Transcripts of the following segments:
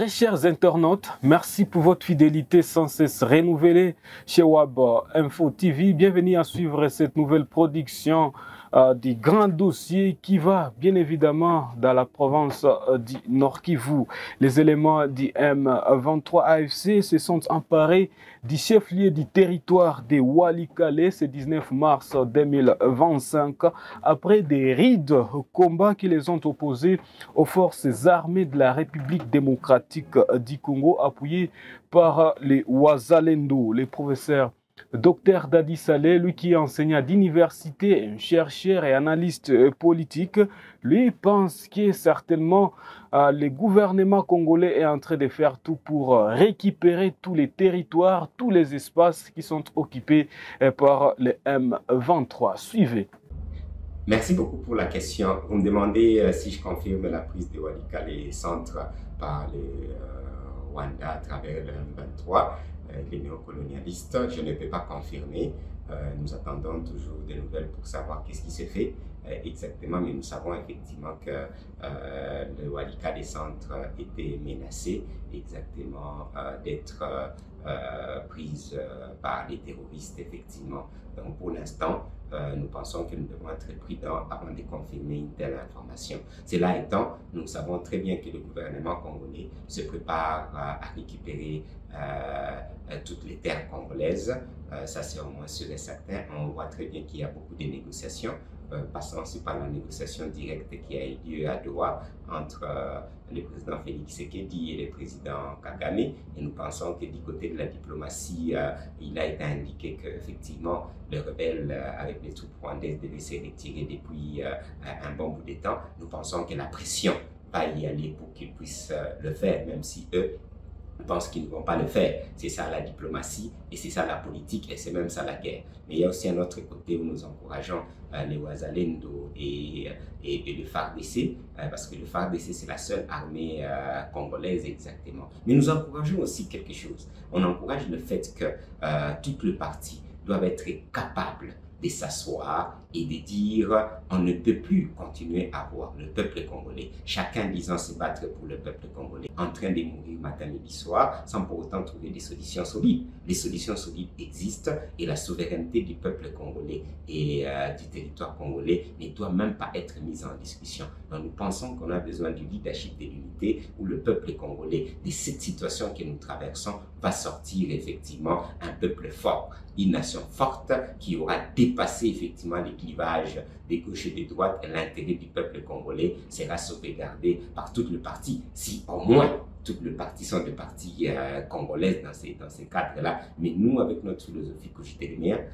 chers internautes, merci pour votre fidélité sans cesse renouvelée chez WAB Info TV. Bienvenue à suivre cette nouvelle production du grand dossier qui va bien évidemment dans la province du Nord Kivu. Les éléments du M23 AFC se sont emparés du chef-lieu du territoire de Walikale ce 19 mars 2025 après des raids combats qui les ont opposés aux forces armées de la République démocratique du Congo appuyées par les Wazalendo. Les professeurs Dr Dadi Saleh, lui qui enseigne à l'université, un chercheur et analyste politique, lui pense que certainement le gouvernement congolais est en train de faire tout pour récupérer tous les territoires, tous les espaces qui sont occupés par le M23. Suivez. Merci beaucoup pour la question. Vous me demandez si je confirme la prise de Walikale centre par le Rwanda à travers le M23. Les néocolonialistes, je ne peux pas confirmer. Nous attendons toujours des nouvelles pour savoir qu'est-ce qui s'est fait exactement, mais nous savons effectivement que le Walikale centre était menacé exactement d'être prise par les terroristes effectivement. Donc pour l'instant, nous pensons que nous devons être prudents avant de confirmer une telle information. Cela étant, nous savons très bien que le gouvernement congolais se prépare à récupérer toutes les terres congolaises. Ça c'est au moins sûr et certain. On voit très bien qu'il y a beaucoup de négociations, passant aussi par la négociation directe qui a eu lieu à Doha entre le président Félix Tshisekedi et le président Kagame. Et nous pensons que du côté de la diplomatie, il a été indiqué qu'effectivement, les rebelles avec les troupes rwandaises devaient se retirer depuis un bon bout de temps. Nous pensons que la pression va y aller pour qu'ils puissent le faire, même si eux pensent qu'ils ne vont pas le faire. C'est ça la diplomatie et c'est ça la politique et c'est même ça la guerre. Mais il y a aussi un autre côté où nous encourageons les Wazalendo et le FARDC parce que le FARDC c'est la seule armée congolaise exactement. Mais nous encourageons aussi quelque chose. On encourage le fait que toutes les parties doivent être capables de s'asseoir et de dire on ne peut plus continuer à voir le peuple congolais, chacun disant se battre pour le peuple congolais, en train de mourir matin, midi, soir, sans pour autant trouver des solutions solides. Les solutions solides existent et la souveraineté du peuple congolais et du territoire congolais ne doit même pas être mise en discussion. Donc nous pensons qu'on a besoin du leadership de l'unité où le peuple congolais, de cette situation que nous traversons, va sortir effectivement un peuple fort, une nation forte qui aura dépassé effectivement les clivages des gauches et des droites et l'intérêt du peuple congolais sera sauvegardé par toutes les parties. Si au moins toutes les parties sont des parties congolaises dans ces cadres-là, mais nous, avec notre philosophie cogitérimienne,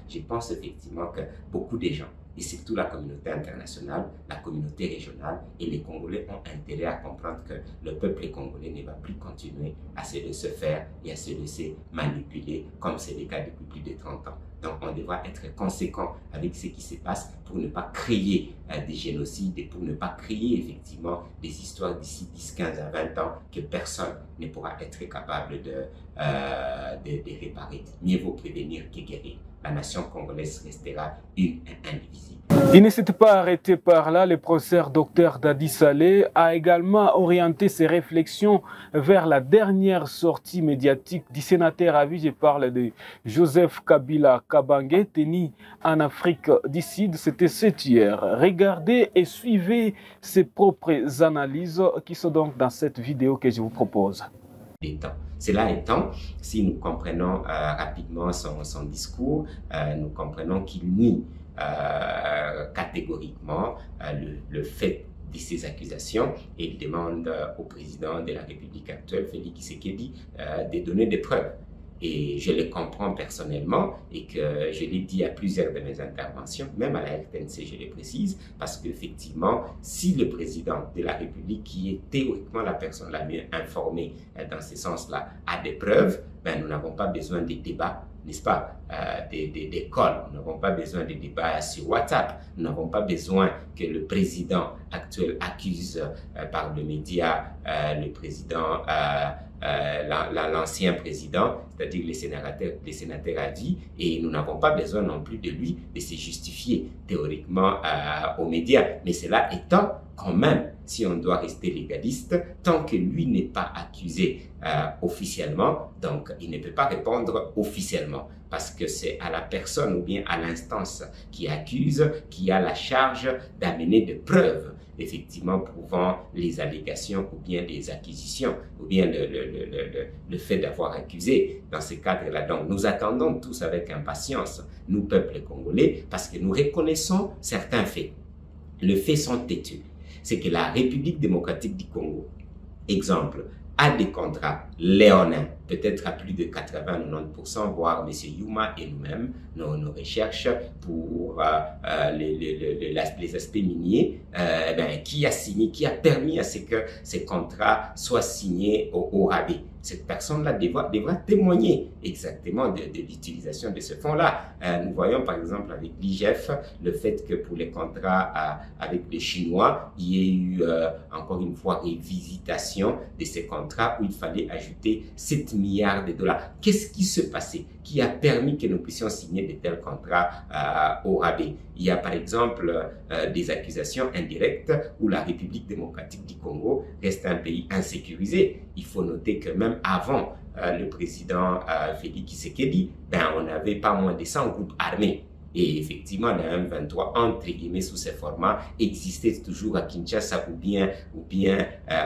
je pense effectivement que beaucoup de gens, et surtout la communauté internationale, la communauté régionale et les Congolais ont intérêt à comprendre que le peuple congolais ne va plus continuer à se laisser faire et à se laisser manipuler comme c'est le cas depuis plus de 30 ans. Donc on devra être conséquent avec ce qui se passe pour ne pas créer des génocides et pour ne pas créer effectivement des histoires d'ici 10, 15 à 20 ans que personne ne pourra être capable de réparer. Mieux vaut prévenir que guérir. La nation congolaise restera une et indivisible. Il ne s'est pas arrêté par là. Le professeur Dr Dadi Saleh a également orienté ses réflexions vers la dernière sortie médiatique du sénateur à vie. Je parle de Joseph Kabila Kabange, tenu en Afrique du Sud. C'était cet hier. Regardez et suivez ses propres analyses qui sont donc dans cette vidéo que je vous propose. Cela étant, si nous comprenons rapidement son discours, nous comprenons qu'il nie catégoriquement le fait de ces accusations et il demande au président de la République actuelle, Félix Tshisekedi, de donner des preuves. Et je le comprends personnellement et que je l'ai dit à plusieurs de mes interventions, même à la RTNC, je le précise, parce qu'effectivement, si le président de la République, qui est théoriquement la personne la mieux informée dans ce sens-là, a des preuves, ben, nous n'avons pas besoin de débats, n'est-ce pas, des calls, nous n'avons pas besoin de débats sur WhatsApp, nous n'avons pas besoin que le président actuel accuse par le média le président l'ancien président, c'est-à-dire les sénateurs à vie, et nous n'avons pas besoin non plus de lui de se justifier théoriquement aux médias. Mais cela étant, quand même, si on doit rester légaliste, tant que lui n'est pas accusé officiellement, donc il ne peut pas répondre officiellement, parce que c'est à la personne ou bien à l'instance qui accuse qui a la charge d'amener des preuves, effectivement prouvant les allégations ou bien les acquisitions, ou bien le fait d'avoir accusé dans ce cadre-là. Donc nous attendons tous avec impatience, nous peuple congolais, parce que nous reconnaissons certains faits. Les faits sont têtus. C'est que la République démocratique du Congo, exemple, a des contrats léonins, peut-être à plus de 80-90%, voire M. Yuma et nous-mêmes, nos recherches pour les aspects miniers, qui a signé, qui a permis à ce que ces contrats soient signés au rabais. Cette personne-là devra témoigner exactement de l'utilisation de ce fonds-là. Nous voyons par exemple avec l'IGF le fait que pour les contrats avec les Chinois, il y ait eu encore une fois révisitation de ces contrats où il fallait ajouter 7 milliards de dollars. Qu'est-ce qui se passait qui a permis que nous puissions signer de tels contrats au rabais? Il y a par exemple des accusations indirectes où la République démocratique du Congo reste un pays insécurisé. Il faut noter que même avant le président Félix Tshisekedi, on n'avait pas moins de 100 groupes armés. Et effectivement, le M23, entre guillemets, sous ce format, existait toujours à Kinshasa ou bien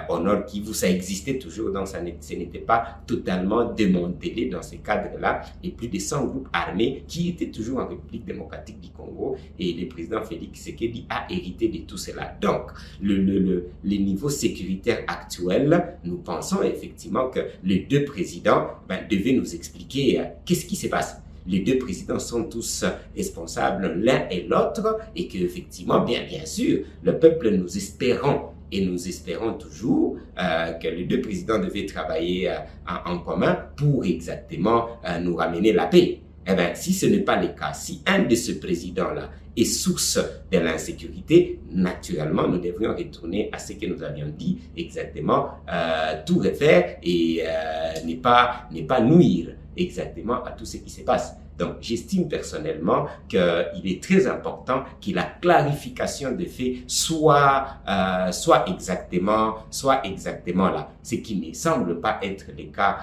au Nord Kivu, ça existait toujours, donc ce n'était pas totalement démantelé dans ce cadre-là. Et plus de 100 groupes armés qui étaient toujours en République démocratique du Congo, et le président Félix Tshisekedi a hérité de tout cela. Donc, le niveau sécuritaire actuel, nous pensons effectivement que les deux présidents devaient nous expliquer qu'est-ce qui se passe. Les deux présidents sont tous responsables l'un et l'autre et qu'effectivement, bien sûr, le peuple, nous espérons et nous espérons toujours que les deux présidents devaient travailler en commun pour exactement nous ramener la paix. Eh bien, si ce n'est pas le cas, si un de ces présidents-là est source de l'insécurité, naturellement, nous devrions retourner à ce que nous avions dit exactement, tout refaire et ne pas nuire exactement à tout ce qui se passe. Donc, j'estime personnellement qu'il est très important que la clarification des faits soit exactement là, ce qui ne semble pas être le cas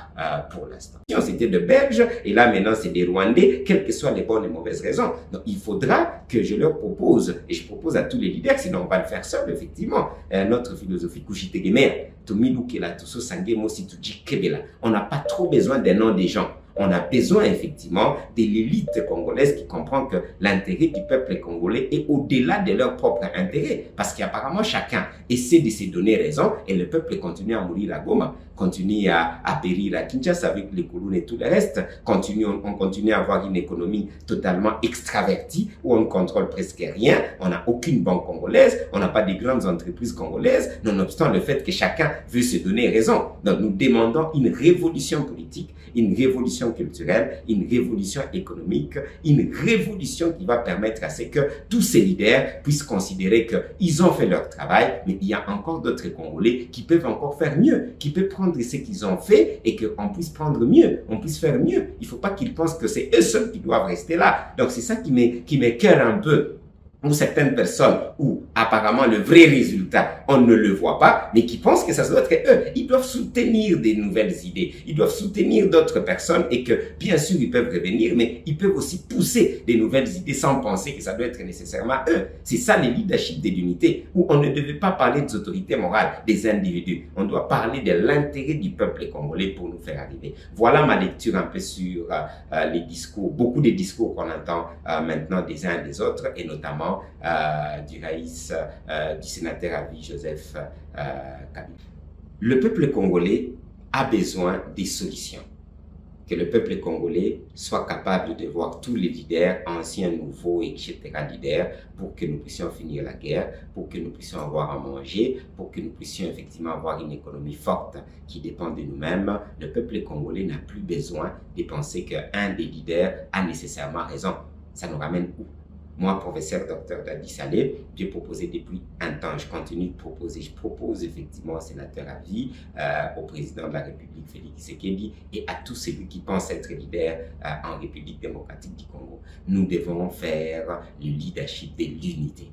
pour l'instant. C'était de Belges et là maintenant c'est des Rwandais, quelles que soient les bonnes et mauvaises raisons. Donc, il faudra que je leur propose, et je propose à tous les leaders, sinon on va le faire seul, effectivement, notre philosophie Kushitegemer, Tomilukela, Tuso Sangemo, Situji Kebela. On n'a pas trop besoin des noms des gens. On a besoin effectivement de l'élite congolaise qui comprend que l'intérêt du peuple congolais est au-delà de leur propre intérêt. Parce qu'apparemment chacun essaie de se donner raison et le peuple continue à mourir à Goma, continue à périr à Kinshasa avec les colons et tout le reste. On continue à avoir une économie totalement extravertie où on ne contrôle presque rien. On n'a aucune banque congolaise, on n'a pas de grandes entreprises congolaises, nonobstant le fait que chacun veut se donner raison. Donc nous demandons une révolution politique, une révolution culturelle, une révolution économique, une révolution qui va permettre à ce que tous ces leaders puissent considérer qu'ils ont fait leur travail, mais il y a encore d'autres Congolais qui peuvent encore faire mieux, qui peuvent prendre ce qu'ils ont fait et qu'on puisse prendre mieux, on puisse faire mieux. Il ne faut pas qu'ils pensent que c'est eux seuls qui doivent rester là. Donc c'est ça qui m'écoeure un peu. Ou certaines personnes où apparemment le vrai résultat, on ne le voit pas, mais qui pensent que ça doit être eux. Ils doivent soutenir des nouvelles idées, ils doivent soutenir d'autres personnes et que bien sûr ils peuvent revenir, mais ils peuvent aussi pousser des nouvelles idées sans penser que ça doit être nécessairement eux. C'est ça le leadership de l'unité, où on ne devait pas parler des autorités morales, des individus. On doit parler de l'intérêt du peuple congolais pour nous faire arriver. Voilà ma lecture un peu sur les discours, beaucoup de discours qu'on entend maintenant des uns et des autres, et notamment du Raïs, du sénateur à vie Joseph Kabila. Le peuple congolais a besoin des solutions. Que le peuple congolais soit capable de voir tous les leaders, anciens, nouveaux, etc. leaders, pour que nous puissions finir la guerre, pour que nous puissions avoir à manger, pour que nous puissions effectivement avoir une économie forte qui dépend de nous-mêmes. Le peuple congolais n'a plus besoin de penser qu'un des leaders a nécessairement raison. Ça nous ramène où? Moi, professeur Dr Dadi Saleh, j'ai proposé depuis un temps, je continue de proposer, je propose effectivement au sénateur à vie, au président de la République Félix Tshisekedi et à tous ceux qui pensent être leaders en République démocratique du Congo. Nous devons faire le leadership de l'unité.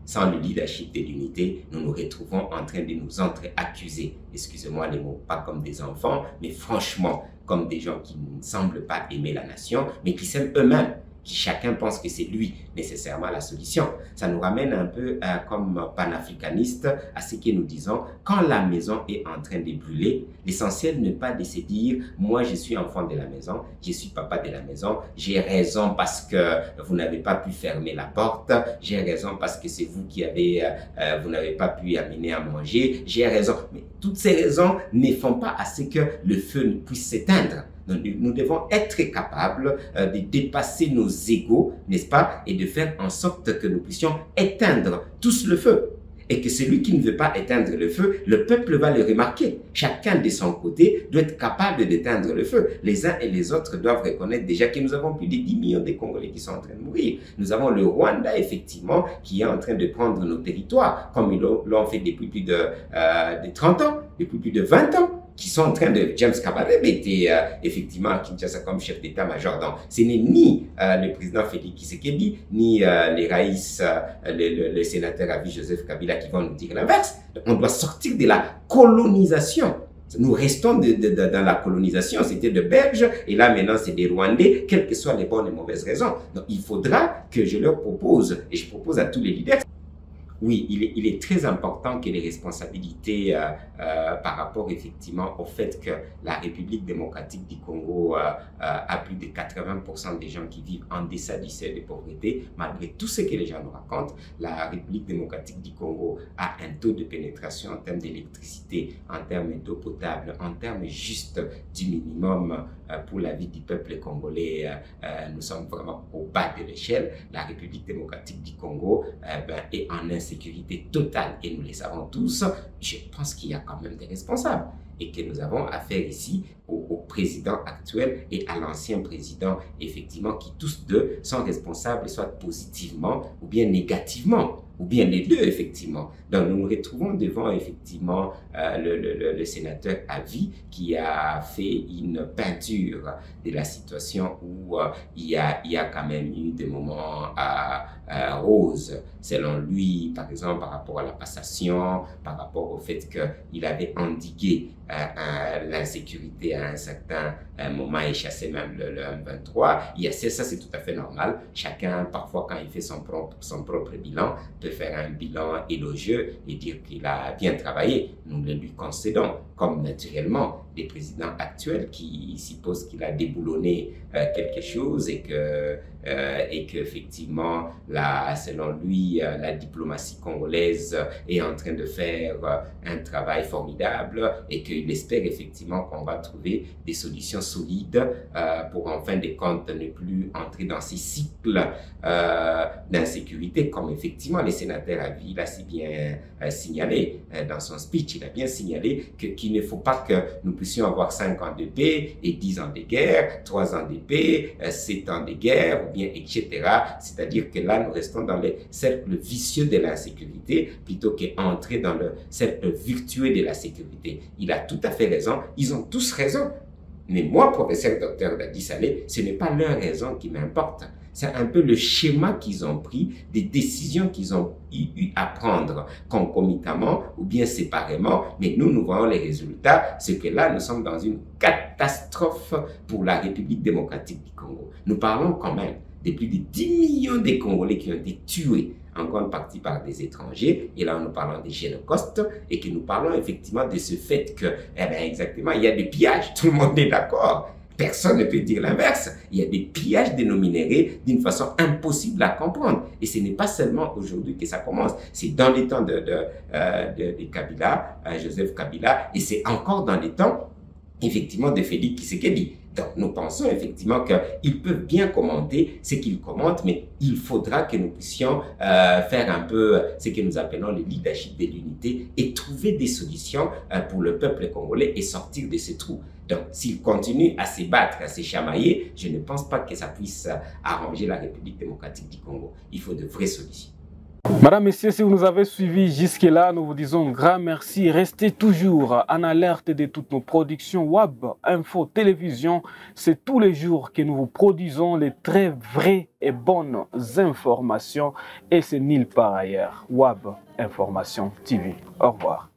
sans le leadership de l'unité, nous nous retrouvons en train de nous entre-accuser. Excusez-moi les mots, pas comme des enfants, mais franchement, comme des gens qui ne semblent pas aimer la nation, mais qui s'aiment eux-mêmes, qui chacun pense que c'est lui nécessairement la solution. Ça nous ramène un peu comme panafricanistes à ce que nous disons, quand la maison est en train de brûler, l'essentiel n'est pas de se dire, moi je suis enfant de la maison, je suis papa de la maison, j'ai raison parce que vous n'avez pas pu fermer la porte, j'ai raison parce que c'est vous qui avez, vous n'avez pas pu amener à manger, j'ai raison. Mais toutes ces raisons ne font pas à ce que le feu ne puisse s'éteindre. Nous devons être capables de dépasser nos égos, n'est-ce pas, et de faire en sorte que nous puissions éteindre tous le feu. Et que celui qui ne veut pas éteindre le feu, le peuple va le remarquer. Chacun de son côté doit être capable d'éteindre le feu. Les uns et les autres doivent reconnaître déjà que nous avons plus de 10 millions de Congolais qui sont en train de mourir. Nous avons le Rwanda, effectivement, qui est en train de prendre nos territoires, comme ils l'ont fait depuis plus de 30 ans, depuis plus de 20 ans. Qui sont en train de... James Kabarebe était effectivement à Kinshasa comme chef d'état-major. Donc, ce n'est ni le président Félix Tshisekedi, ni les Raïs, le sénateur Avi Joseph Kabila qui vont nous dire l'inverse. On doit sortir de la colonisation. Nous restons dans la colonisation, c'était de Belges, et là maintenant c'est des Rwandais, quelles que soient les bonnes et mauvaises raisons. Donc, il faudra que je leur propose, et je propose à tous les leaders, oui, il est très important que les responsabilités par rapport effectivement au fait que la République démocratique du Congo a plus de 80% des gens qui vivent en deçà du seuil de pauvreté. Malgré tout ce que les gens nous racontent, la République démocratique du Congo a un taux de pénétration en termes d'électricité, en termes d'eau potable, en termes juste du minimum pour la vie du peuple congolais. Nous sommes vraiment au bas de l'échelle. La République démocratique du Congo est en insécurité totale et nous les savons tous. Je pense qu'il y a quand même des responsables et que nous avons affaire ici au président actuel et à l'ancien président, effectivement, qui tous deux sont responsables, soit positivement ou bien négativement, ou bien les deux, effectivement. Donc, nous nous retrouvons devant, effectivement, le sénateur Avi qui a fait une peinture de la situation où il y a quand même eu des moments roses, selon lui, par exemple, par rapport à la passation, par rapport au fait qu'il avait endigué l'insécurité à un certain moment et chassé même le M23. Ça, c'est tout à fait normal. Chacun, parfois, quand il fait son propre bilan, peut faire un bilan élogieux et dire qu'il a bien travaillé. Nous le lui concédons, comme naturellement des présidents actuels qui supposent qu'il a déboulonné quelque chose et qu'effectivement, selon lui, la diplomatie congolaise est en train de faire un travail formidable et qu'il espère effectivement qu'on va trouver des solutions solides pour en fin de compte ne plus entrer dans ces cycles d'insécurité, comme effectivement les sénateurs Avi l'a si bien signalé dans son speech. Il a bien signalé qu'il ne faut pas que nous puissions avoir 5 ans de paix et 10 ans de guerre, 3 ans de paix, 7 ans de guerre, ou bien etc. C'est-à-dire que là, nous restons dans le cercle vicieux de l'insécurité plutôt qu'entrer dans le cercle vertueux de la sécurité. Il a tout à fait raison. Ils ont tous raison. Mais moi, professeur docteur Dadi Saleh, ce n'est pas leur raison qui m'importe. C'est un peu le schéma qu'ils ont pris, des décisions qu'ils ont eu à prendre concomitamment ou bien séparément. Mais nous voyons les résultats. C'est que là, nous sommes dans une catastrophe pour la République démocratique du Congo. Nous parlons quand même de plus de 10 millions de Congolais qui ont été tués en grande partie par des étrangers. Et là, nous parlons des génocostes et que nous parlons effectivement de ce fait que, exactement, il y a des pillages. Tout le monde est d'accord. Personne ne peut dire l'inverse. Il y a des pillages de nos minéraux d'une façon impossible à comprendre. Et ce n'est pas seulement aujourd'hui que ça commence. C'est dans les temps de Kabila, Joseph Kabila, et c'est encore dans les temps, effectivement, de Félix Tshisekedi. Donc, nous pensons effectivement qu'ils peuvent bien commenter ce qu'ils commentent, mais il faudra que nous puissions faire un peu ce que nous appelons le leadership de l'unité et trouver des solutions pour le peuple congolais et sortir de ce trou. Donc, s'ils continuent à se battre, à se chamailler, je ne pense pas que ça puisse arranger la République démocratique du Congo. Il faut de vraies solutions. Madame, Messieurs, si vous nous avez suivis jusque-là, nous vous disons grand merci. Restez toujours en alerte de toutes nos productions Web, Info, Télévision. C'est tous les jours que nous vous produisons les très vraies et bonnes informations. Et c'est nulle part ailleurs. Web, Information TV. Au revoir.